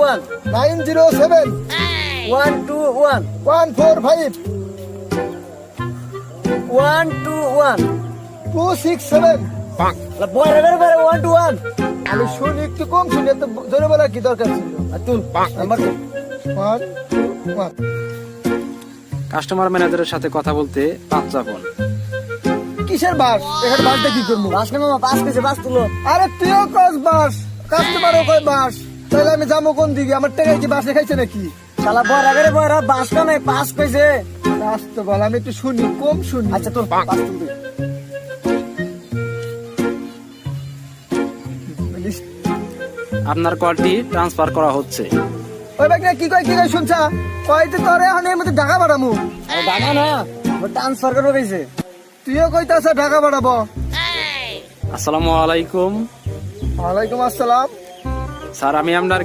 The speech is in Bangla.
907 121 145 121 267 বয়রা বের 121 আমি শুনি একটু কম শুনি, এত জোরে বলার কি দরকার ছিল? তুল নাম্বার 1 1 কাস্টমার ম্যানেজারের সাথে কথা বলতে 5 চাপুন। কিসের বাস? এখানে বাসটা কি করবো? বাস না মামা পাস কইছে বাস তুলো। আরে তুইও কস বাস, কাস্টমারও কয় বাস, তাহলে আমি যাবো কোন দিকে? আমার টাকায় কি বাসে খাইছে নাকি? শালা বয়রা বাস কা নাই পাস কইছে। বাস তো বল, আমি একটু শুনি, কম শুনি। আচ্ছা তোর পাস তুল দে। আপনার কলটি ট্রান্সফার করা হচ্ছে। ওই ব্যাগটা কি কয় শুনছা? কয়তে তোরে এখন এর মধ্যে ঢাকা বাড়ামু? আরে টাকা না ট্রান্সফার করে কইছে। তুইও কইতাছ ঢাকা বাড়াবো? আসসালামু আলাইকুম ওয়ালাইকুম আসসালাম। স্যার, আমি আপনার